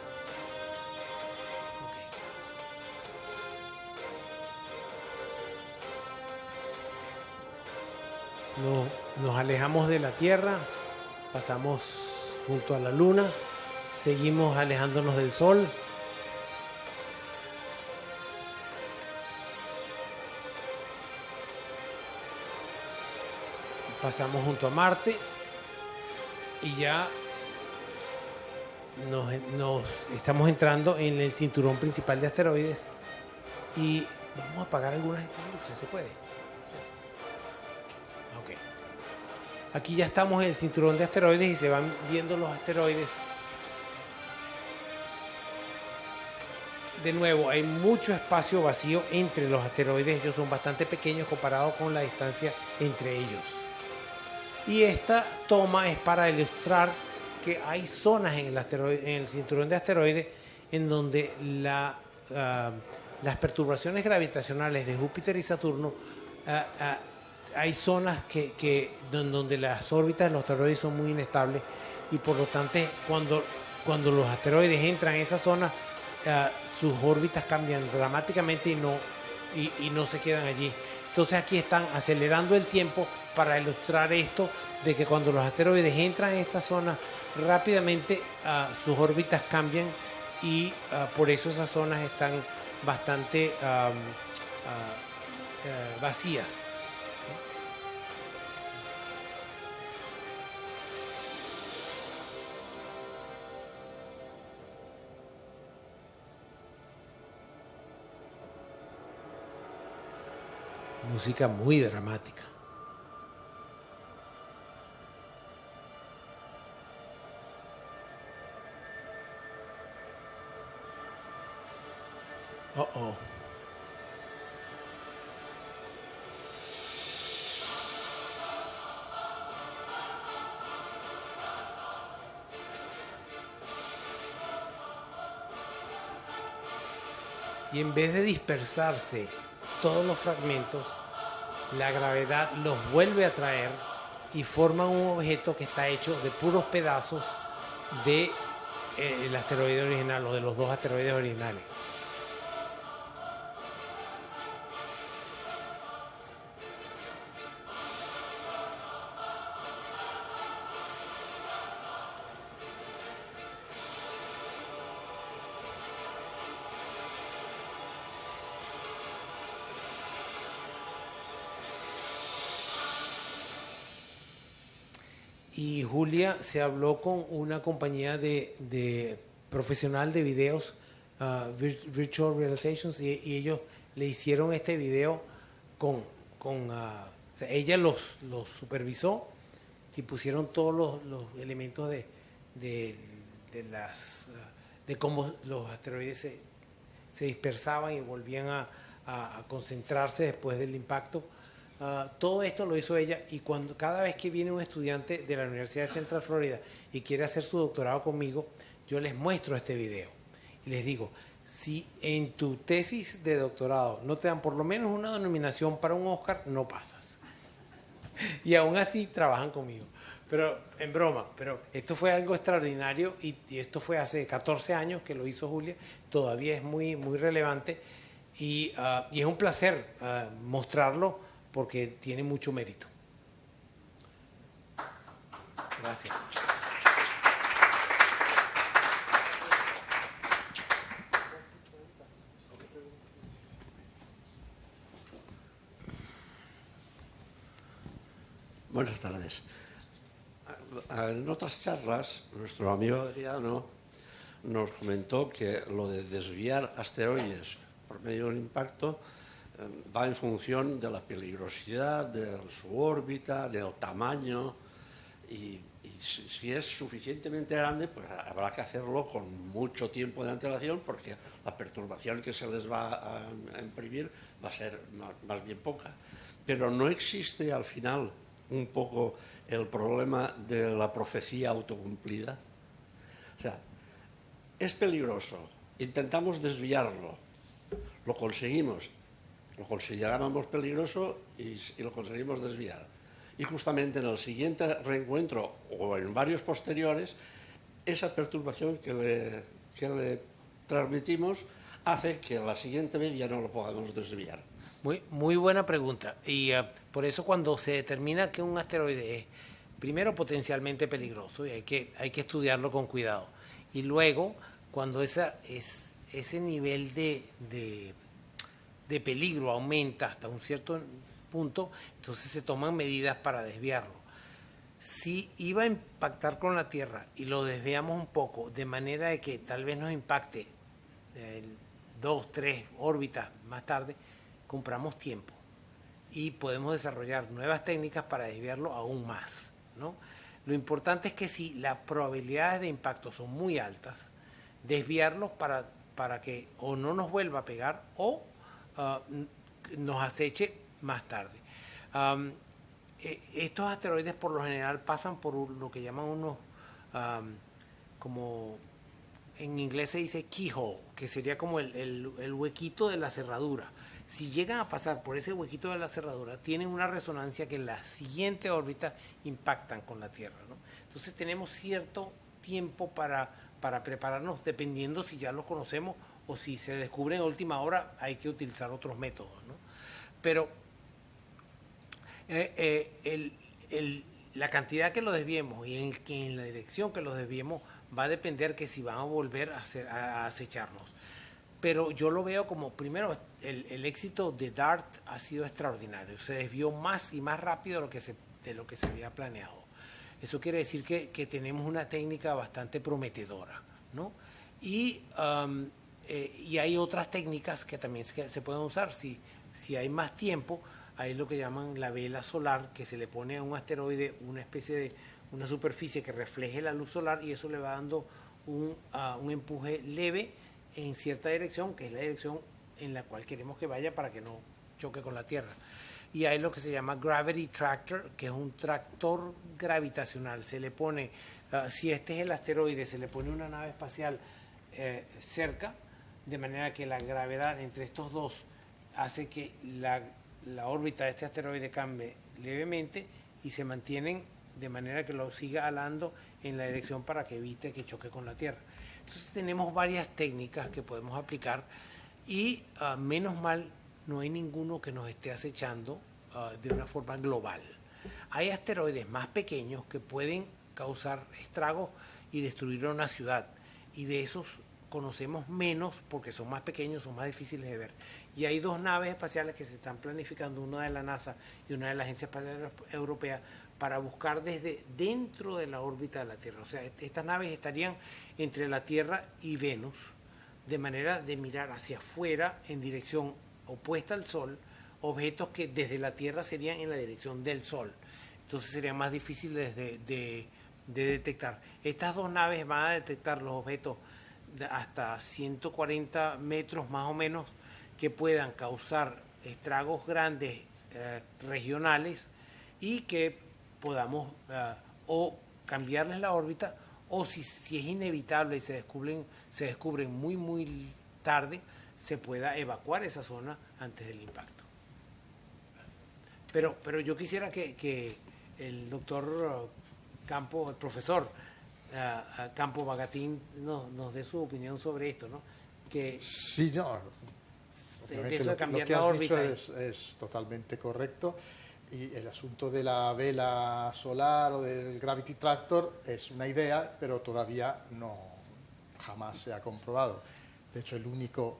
Okay. Nos alejamos de la Tierra, pasamos junto a la Luna, seguimos alejándonos del Sol. Pasamos junto a Marte y ya nos estamos entrando en el cinturón principal de asteroides y vamos a apagar algunas luces, ¿se puede? Ok. Aquí ya estamos en el cinturón de asteroides y se van viendo los asteroides. De nuevo, hay mucho espacio vacío entre los asteroides, ellos son bastante pequeños comparado con la distancia entre ellos. Y esta toma es para ilustrar que hay zonas en el cinturón de asteroides en donde las perturbaciones gravitacionales de Júpiter y Saturno, hay zonas donde las órbitas de los asteroides son muy inestables y por lo tanto cuando los asteroides entran en esa zona, sus órbitas cambian dramáticamente y no se quedan allí. Entonces aquí están acelerando el tiempo para ilustrar esto de que cuando los asteroides entran en esta zona rápidamente sus órbitas cambian y por eso esas zonas están bastante vacías. Música muy dramática. Uh-oh. Y en vez de dispersarse todos los fragmentos, la gravedad los vuelve a traer y forman un objeto que está hecho de puros pedazos del asteroide original o de los dos asteroides originales. Y Julia se habló con una compañía de profesional de videos, Virtual Realizations, y ellos le hicieron este video o sea, ella los supervisó y pusieron todos los elementos de cómo los asteroides se dispersaban y volvían a concentrarse después del impacto. Todo esto lo hizo ella y cada vez que viene un estudiante de la Universidad de Central Florida y quiere hacer su doctorado conmigo, yo les muestro este video y les digo, si en tu tesis de doctorado no te dan por lo menos una denominación para un Oscar, no pasas. Y aún así trabajan conmigo. Pero en broma, pero esto fue algo extraordinario y esto fue hace 14 años que lo hizo Julia, todavía es muy, muy relevante y es un placer mostrarlo porque tiene mucho mérito. Gracias. Buenas tardes. En otras charlas, nuestro amigo Adriano nos comentó que lo de desviar asteroides por medio del impacto va en función de la peligrosidad, de su órbita, del tamaño, y si es suficientemente grande, pues habrá que hacerlo con mucho tiempo de antelación, porque la perturbación que se les va a imprimir va a ser más bien poca. Pero no existe al final un poco el problema de la profecía autocumplida. O sea, es peligroso, intentamos desviarlo, lo conseguimos, lo considerábamos peligroso y lo conseguimos desviar. Y justamente en el siguiente reencuentro o en varios posteriores, esa perturbación que le transmitimos hace que la siguiente vez ya no lo podamos desviar. Muy buena pregunta. Y por eso cuando se determina que un asteroide es, primero, potencialmente peligroso, y hay que estudiarlo con cuidado. Y luego, cuando ese nivel de peligro aumenta hasta un cierto punto, entonces se toman medidas para desviarlo. Si iba a impactar con la Tierra y lo desviamos un poco, de manera de que tal vez nos impacte 2, 3 órbitas más tarde, compramos tiempo y podemos desarrollar nuevas técnicas para desviarlo aún más, ¿no? Lo importante es que si las probabilidades de impacto son muy altas, desviarlos para que o no nos vuelva a pegar o nos aceche más tarde. Estos asteroides por lo general pasan por lo que llaman unos, como en inglés se dice keyhole, que sería como el huequito de la cerradura. Si llegan a pasar por ese huequito de la cerradura, tienen una resonancia que en la siguiente órbita impactan con la Tierra, ¿no? Entonces tenemos cierto tiempo para prepararnos, dependiendo si ya los conocemos o si se descubren a última hora, hay que utilizar otros métodos, ¿no? Pero la cantidad que lo desviemos y en la dirección que lo desviemos va a depender que si van a volver a acecharnos. Pero yo lo veo como, primero, el éxito de DART ha sido extraordinario. Se desvió más y más rápido de lo que se había planeado. Eso quiere decir que tenemos una técnica bastante prometedora, ¿no? Y hay otras técnicas que también se pueden usar. Si hay más tiempo, hay lo que llaman la vela solar, que se le pone a un asteroide una especie de una superficie que refleje la luz solar, y eso le va dando un empuje leve en cierta dirección, que es la dirección en la cual queremos que vaya para que no choque con la Tierra. Y hay lo que se llama Gravity Tractor, que es un tractor gravitacional. Se le pone, si este es el asteroide, se le pone una nave espacial cerca, de manera que la gravedad entre estos dos hace que la órbita de este asteroide cambie levemente y se mantienen de manera que lo siga alando en la dirección para que evite que choque con la Tierra. Entonces tenemos varias técnicas que podemos aplicar y menos mal no hay ninguno que nos esté acechando de una forma global. Hay asteroides más pequeños que pueden causar estragos y destruir una ciudad, y de esos conocemos menos porque son más pequeños, son más difíciles de ver. Y hay 2 naves espaciales que se están planificando, una de la NASA y una de la Agencia Espacial Europea, para buscar desde dentro de la órbita de la Tierra. O sea, estas naves estarían entre la Tierra y Venus, de manera de mirar hacia afuera en dirección opuesta al Sol, objetos que desde la Tierra serían en la dirección del Sol. Entonces serían más difíciles de detectar. Estas 2 naves van a detectar los objetos hasta 140 metros más o menos, que puedan causar estragos grandes regionales, y que podamos o cambiarles la órbita, o si es inevitable y se descubren muy tarde, se pueda evacuar esa zona antes del impacto. Pero yo quisiera que el doctor Campo, el profesor Campo Bagatín, nos dé su opinión sobre esto, ¿no? Que sí, no, de eso de cambiar lo que la has órbita dicho es totalmente correcto. Y el asunto de la vela solar o del Gravity Tractor es una idea, pero todavía jamás se ha comprobado. De hecho, el único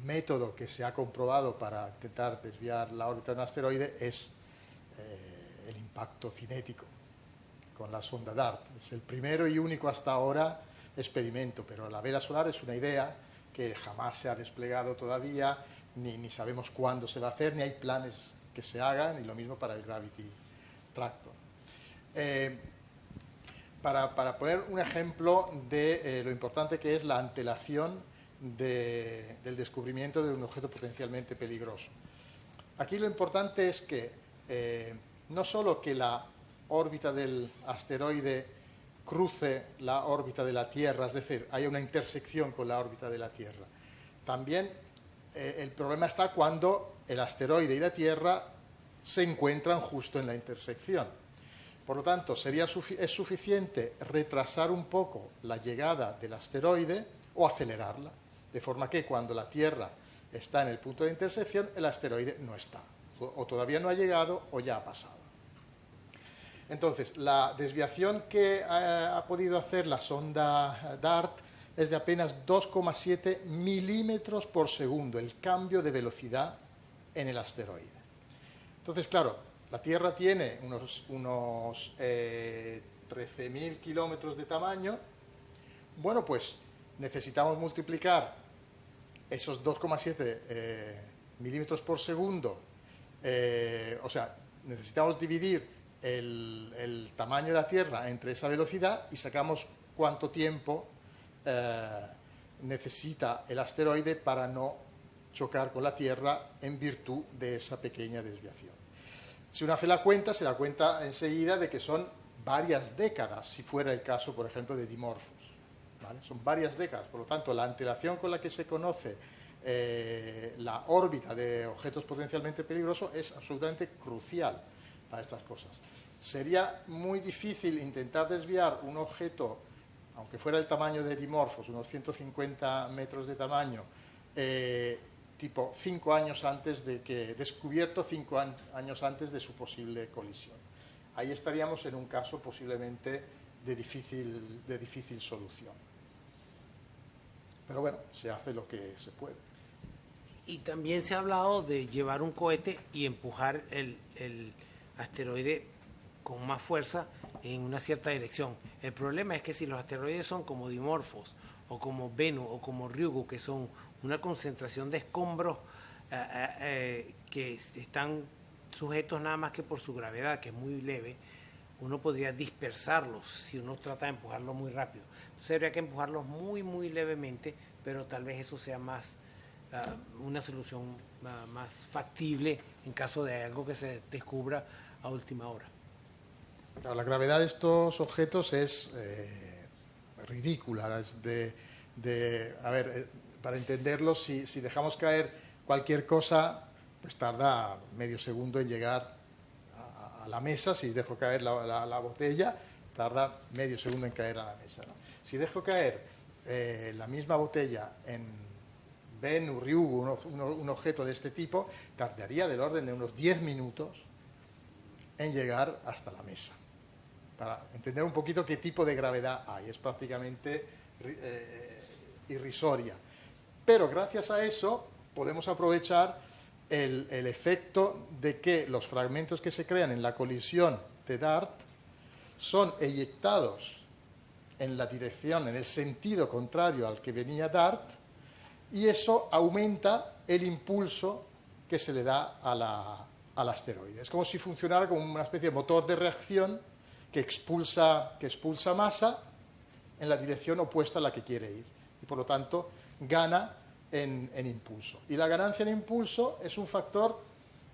método que se ha comprobado para intentar desviar la órbita de un asteroide es el impacto cinético con la sonda DART. Es el primero y único hasta ahora experimento, pero la vela solar es una idea que jamás se ha desplegado todavía, ni sabemos cuándo se va a hacer, ni hay planes que se hagan, y lo mismo para el Gravity Tractor. Para poner un ejemplo de lo importante que es la antelación del descubrimiento de un objeto potencialmente peligroso. Aquí lo importante es que no solo que la órbita del asteroide cruce la órbita de la Tierra, es decir, haya una intersección con la órbita de la Tierra. También el problema está cuando el asteroide y la Tierra se encuentran justo en la intersección. Por lo tanto, es suficiente retrasar un poco la llegada del asteroide o acelerarla, de forma que cuando la Tierra está en el punto de intersección, el asteroide no está, o todavía no ha llegado o ya ha pasado. Entonces, la desviación que ha podido hacer la sonda DART es de apenas 2,7 milímetros por segundo, el cambio de velocidad en el asteroide. Entonces, claro, la Tierra tiene unos 13.000 kilómetros de tamaño. Bueno, pues necesitamos multiplicar esos 2,7 milímetros por segundo, o sea, necesitamos dividir el tamaño de la Tierra entre esa velocidad y sacamos cuánto tiempo necesita el asteroide para no chocar con la Tierra en virtud de esa pequeña desviación. Si uno hace la cuenta, se da cuenta enseguida de que son varias décadas, si fuera el caso, por ejemplo, de Dimorphos, ¿vale? Son varias décadas, por lo tanto, la antelación con la que se conoce la órbita de objetos potencialmente peligrosos es absolutamente crucial para estas cosas. Sería muy difícil intentar desviar un objeto, aunque fuera el tamaño de Dimorphos, unos 150 metros de tamaño, tipo 5 años antes de que, descubierto 5 años antes de su posible colisión. Ahí estaríamos en un caso posiblemente de difícil solución. Pero bueno, se hace lo que se puede. Y también se ha hablado de llevar un cohete y empujar el asteroide con más fuerza en una cierta dirección. El problema es que si los asteroides son como Dimorphos, o como Bennu, o como Ryugu, que son una concentración de escombros que están sujetos nada más que por su gravedad, que es muy leve, uno podría dispersarlos si uno trata de empujarlos muy rápido. Entonces habría que empujarlos muy, muy levemente, pero tal vez eso sea más una solución más factible en caso de algo que se descubra a última hora. Claro, la gravedad de estos objetos es ridícula. Es a ver, para entenderlo, si dejamos caer cualquier cosa, pues tarda medio segundo en llegar a la mesa. Si dejo caer la botella, tarda medio segundo en caer a la mesa, ¿no? Si dejo caer la misma botella en Bennu, Ryugu, un objeto de este tipo, tardaría del orden de unos 10 minutos en llegar hasta la mesa. Para entender un poquito qué tipo de gravedad hay, es prácticamente irrisoria. Pero gracias a eso podemos aprovechar el efecto de que los fragmentos que se crean en la colisión de DART son eyectados en la dirección, en el sentido contrario al que venía DART, y eso aumenta el impulso que se le da al asteroide. Es como si funcionara como una especie de motor de reacción que expulsa masa en la dirección opuesta a la que quiere ir. Y por lo tanto gana en impulso. Y la ganancia en impulso es un factor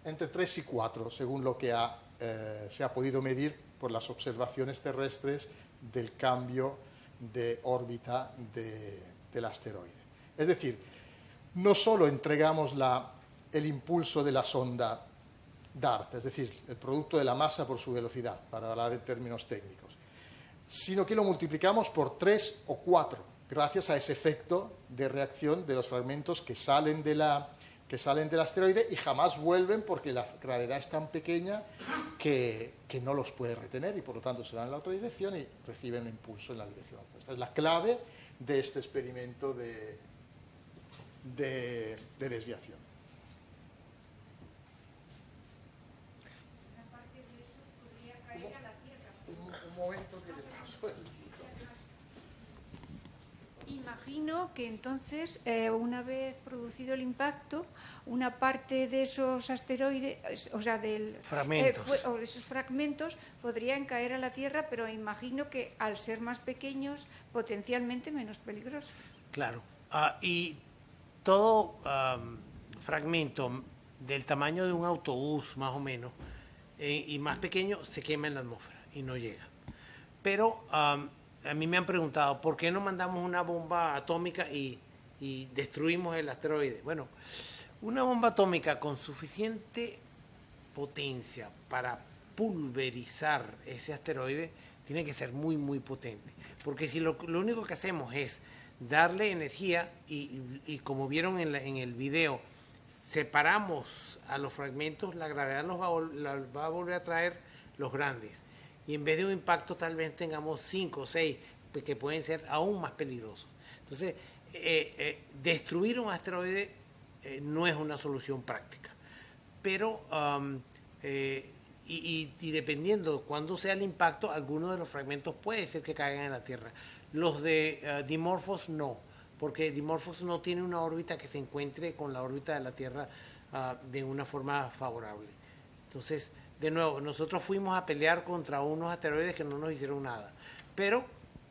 entre 3 y 4, según lo que se ha podido medir por las observaciones terrestres del cambio de órbita del asteroide. Es decir, no solo entregamos el impulso de la sonda DART, es decir, el producto de la masa por su velocidad, para hablar en términos técnicos, sino que lo multiplicamos por 3 o 4, gracias a ese efecto de reacción de los fragmentos que salen del asteroide y jamás vuelven porque la gravedad es tan pequeña que no los puede retener y por lo tanto se van en la otra dirección y reciben un impulso en la dirección opuesta. Es la clave de este experimento de desviación. Un momento que le paso imagino que entonces, una vez producido el impacto, una parte de esos asteroides, o sea, o esos fragmentos podrían caer a la Tierra, pero imagino que al ser más pequeños, potencialmente menos peligrosos. Claro. Y todo fragmento del tamaño de un autobús, más o menos, y más pequeño, se quema en la atmósfera y no llega. Pero a mí me han preguntado, ¿por qué no mandamos una bomba atómica y destruimos el asteroide? Bueno, una bomba atómica con suficiente potencia para pulverizar ese asteroide tiene que ser muy, muy potente. Porque si lo único que hacemos es darle energía y como vieron en el video, separamos a los fragmentos, la gravedad los va a volver a traer los grandes. Y en vez de un impacto tal vez tengamos 5 o 6 que pueden ser aún más peligrosos. Entonces, destruir un asteroide no es una solución práctica. Pero, y dependiendo de cuándo sea el impacto, algunos de los fragmentos puede ser que caigan en la Tierra. Los de Dimorphos no, porque Dimorphos no tiene una órbita que se encuentre con la órbita de la Tierra de una forma favorable. Entonces, de nuevo, nosotros fuimos a pelear contra unos asteroides que no nos hicieron nada, pero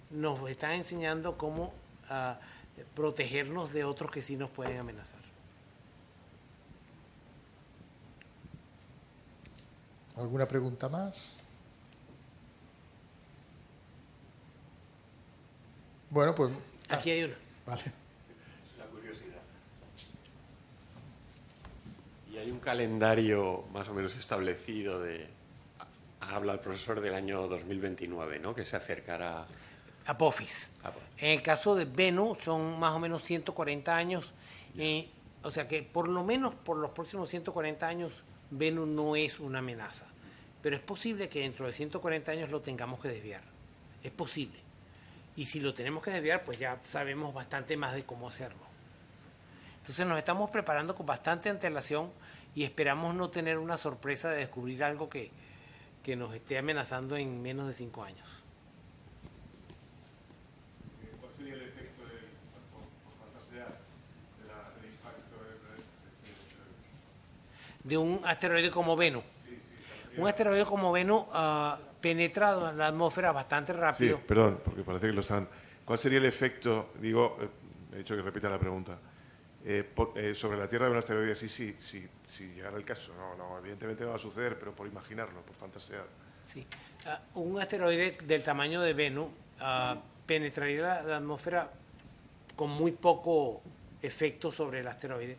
nos están enseñando cómo protegernos de otros que sí nos pueden amenazar. ¿Alguna pregunta más? Bueno, pues... Aquí hay una. Vale. Es una curiosidad. Y hay un calendario más o menos establecido habla el profesor del año 2029, ¿no? Que se acercará... Apophis. En el caso de Bennu son más o menos 140 años. O sea que por lo menos por los próximos 140 años Bennu no es una amenaza. Pero es posible que dentro de 140 años lo tengamos que desviar. Es posible. Y si lo tenemos que desviar, pues ya sabemos bastante más de cómo hacerlo. Entonces nos estamos preparando con bastante antelación y esperamos no tener una sorpresa de descubrir algo que nos esté amenazando en menos de 5 años. ¿Cuál sería el efecto por fantasía del impacto de un asteroide como Bennu? Un asteroide como Bennu penetra la atmósfera bastante rápido. Sí, perdón, porque parece que lo están... ¿Cuál sería el efecto, digo, he dicho que repita la pregunta, sobre la Tierra de un asteroide así, si llegara el caso? No, evidentemente no va a suceder, pero por imaginarlo, por fantasear. Sí. Un asteroide del tamaño de Bennu penetraría la atmósfera con muy poco efecto sobre el asteroide.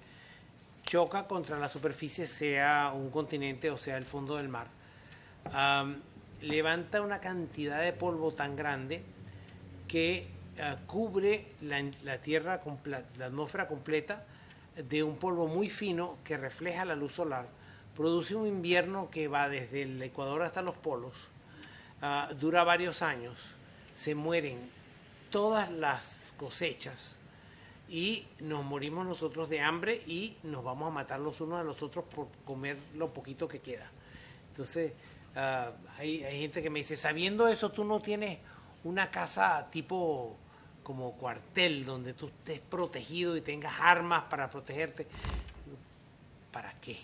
Choca contra la superficie, sea un continente o sea el fondo del mar. Levanta una cantidad de polvo tan grande que cubre la Tierra, la atmósfera completa de un polvo muy fino que refleja la luz solar. Produce un invierno que va desde el Ecuador hasta los polos. Dura varios años. Se mueren todas las cosechas y nos morimos nosotros de hambre y nos vamos a matar los unos a los otros por comer lo poquito que queda. Entonces, hay gente que me dice, sabiendo eso, tú no tienes una casa tipo como cuartel donde tú estés protegido y tengas armas para protegerte. ¿Para qué?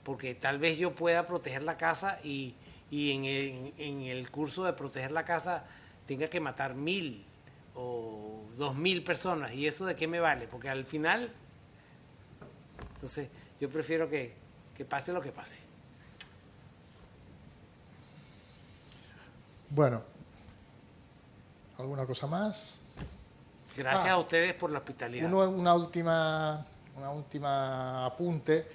Porque tal vez yo pueda proteger la casa y en el curso de proteger la casa tenga que matar 1.000 o 2.000 personas. ¿Y eso de qué me vale? Porque al final, entonces yo prefiero que pase lo que pase. Bueno, ¿alguna cosa más? Gracias a ustedes por la hospitalidad. Una última apunte.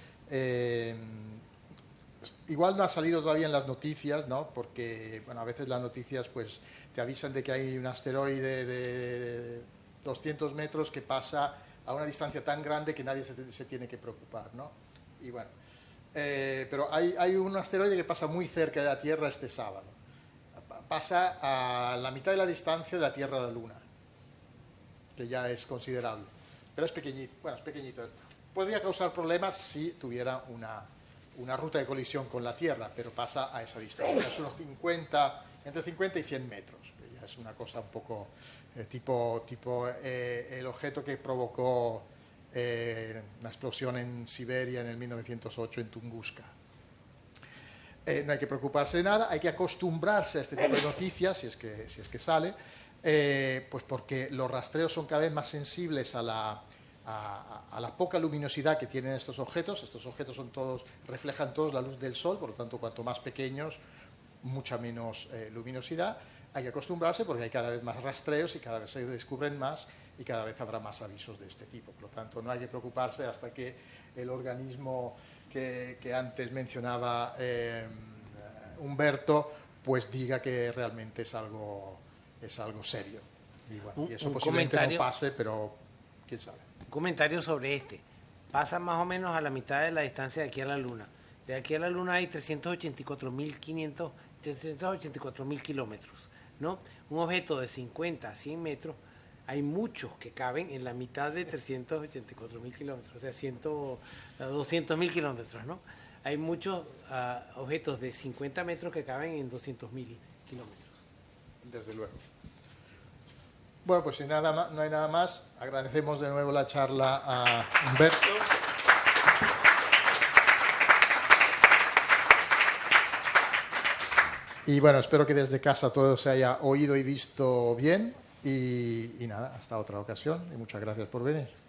Igual no ha salido todavía en las noticias, ¿no? Porque bueno, a veces las noticias pues te avisan de que hay un asteroide de 200 metros que pasa a una distancia tan grande que nadie se tiene que preocupar, ¿no? Y bueno, pero hay un asteroide que pasa muy cerca de la Tierra este sábado. Pasa a la mitad de la distancia de la Tierra a la Luna, que ya es considerable, pero es pequeñito. Bueno, es pequeñito. Podría causar problemas si tuviera una ruta de colisión con la Tierra, pero pasa a esa distancia. Es unos entre 50 y 100 metros, que ya Es una cosa un poco tipo el objeto que provocó una explosión en Siberia en el 1908 en Tunguska. No hay que preocuparse de nada, hay que acostumbrarse a este tipo de noticias, si es que sale, pues porque los rastreos son cada vez más sensibles a la poca luminosidad que tienen estos objetos. Estos objetos reflejan todos la luz del sol, por lo tanto, cuanto más pequeños, mucha menos luminosidad. Hay que acostumbrarse porque hay cada vez más rastreos y cada vez se descubren más y cada vez habrá más avisos de este tipo. Por lo tanto, no hay que preocuparse hasta que el organismo que antes mencionaba Humberto, pues diga que realmente es algo serio. Y bueno, y eso posiblemente no pase, pero quién sabe. Un comentario sobre este. Pasa más o menos a la mitad de la distancia de aquí a la Luna. De aquí a la Luna hay 384.000 kilómetros, ¿no? Un objeto de 50 a 100 metros, hay muchos que caben en la mitad de 384.000 kilómetros, o sea, 200.000 kilómetros, ¿no? Hay muchos objetos de 50 metros que caben en 200.000 kilómetros. Desde luego. Bueno, pues si no hay nada más, agradecemos de nuevo la charla a Humberto. Y bueno, espero que desde casa todo se haya oído y visto bien. Y nada, hasta otra ocasión. Y muchas gracias por venir.